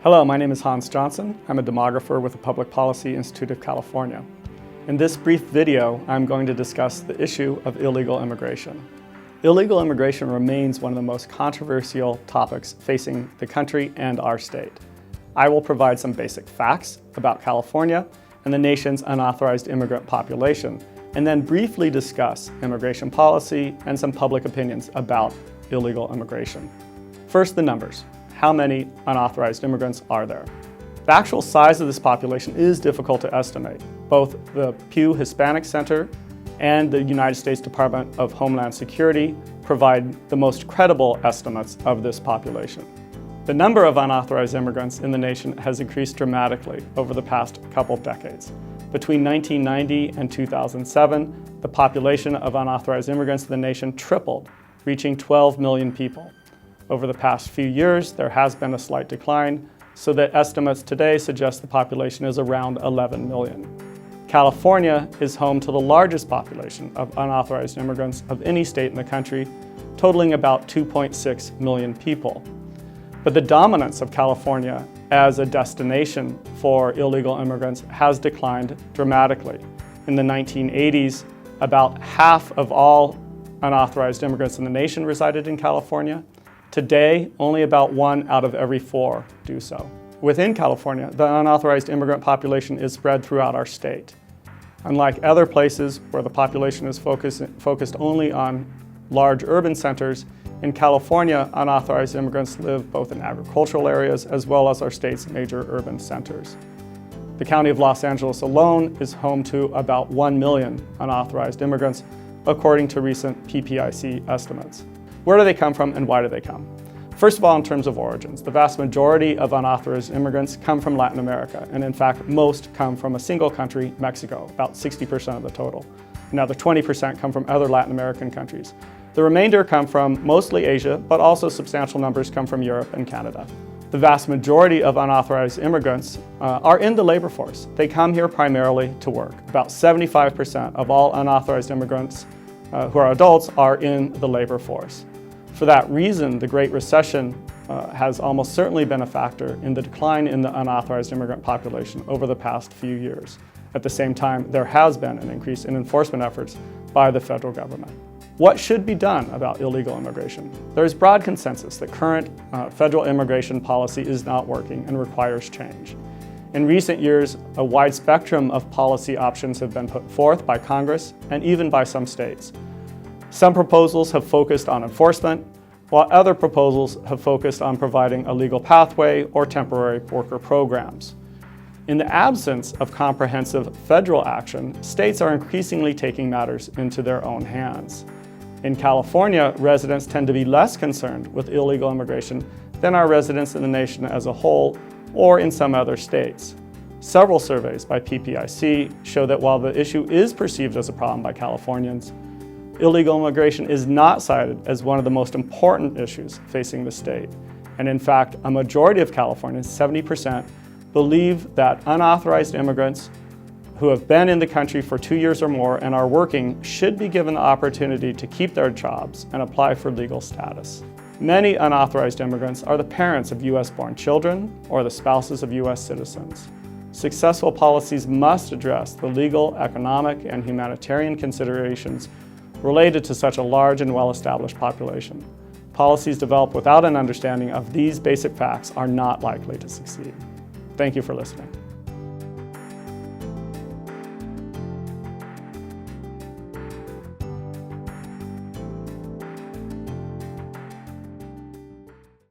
Hello, my name is Hans Johnson. I'm a demographer with the Public Policy Institute of California. In this brief video, I'm going to discuss the issue of illegal immigration. Illegal immigration remains one of the most controversial topics facing the country and our state. I will provide some basic facts about California and the nation's unauthorized immigrant population, and then briefly discuss immigration policy and some public opinions about illegal immigration. First, the numbers. How many unauthorized immigrants are there? The actual size of this population is difficult to estimate. Both the Pew Hispanic Center and the United States Department of Homeland Security provide the most credible estimates of this population. The number of unauthorized immigrants in the nation has increased dramatically over the past couple decades. Between 1990 and 2007, the population of unauthorized immigrants in the nation tripled, reaching 12 million people. Over the past few years, there has been a slight decline, so that estimates today suggest the population is around 11 million. California is home to the largest population of unauthorized immigrants of any state in the country, totaling about 2.6 million people. But the dominance of California as a destination for illegal immigrants has declined dramatically. In the 1980s, about half of all unauthorized immigrants in the nation resided in California. Today, only about 1 out of every 4 do so. Within California, the unauthorized immigrant population is spread throughout our state. Unlike other places where the population is focused only on large urban centers, in California, unauthorized immigrants live both in agricultural areas as well as our state's major urban centers. The County of Los Angeles alone is home to about 1 million unauthorized immigrants, according to recent PPIC estimates. Where do they come from and why do they come? First of all, in terms of origins, the vast majority of unauthorized immigrants come from Latin America, and in fact, most come from a single country, Mexico, about 60% of the total. Another 20% come from other Latin American countries. The remainder come from mostly Asia, but also substantial numbers come from Europe and Canada. The vast majority of unauthorized immigrants are in the labor force. They come here primarily to work. About 75% of all unauthorized immigrants who are adults are in the labor force. For that reason, the Great Recession has almost certainly been a factor in the decline in the unauthorized immigrant population over the past few years. At the same time, there has been an increase in enforcement efforts by the federal government. What should be done about illegal immigration? There is broad consensus that current federal immigration policy is not working and requires change. In recent years, a wide spectrum of policy options have been put forth by Congress and even by some states. Some proposals have focused on enforcement, while other proposals have focused on providing a legal pathway or temporary worker programs. In the absence of comprehensive federal action, states are increasingly taking matters into their own hands. In California, residents tend to be less concerned with illegal immigration than our residents in the nation as a whole or in some other states. Several surveys by PPIC show that while the issue is perceived as a problem by Californians, illegal immigration is not cited as one of the most important issues facing the state. And in fact, a majority of Californians, 70%, believe that unauthorized immigrants who have been in the country for 2 years or more and are working should be given the opportunity to keep their jobs and apply for legal status. Many unauthorized immigrants are the parents of US-born children or the spouses of US citizens. Successful policies must address the legal, economic, and humanitarian considerations related to such a large and well-established population. Policies developed without an understanding of these basic facts are not likely to succeed. Thank you for listening.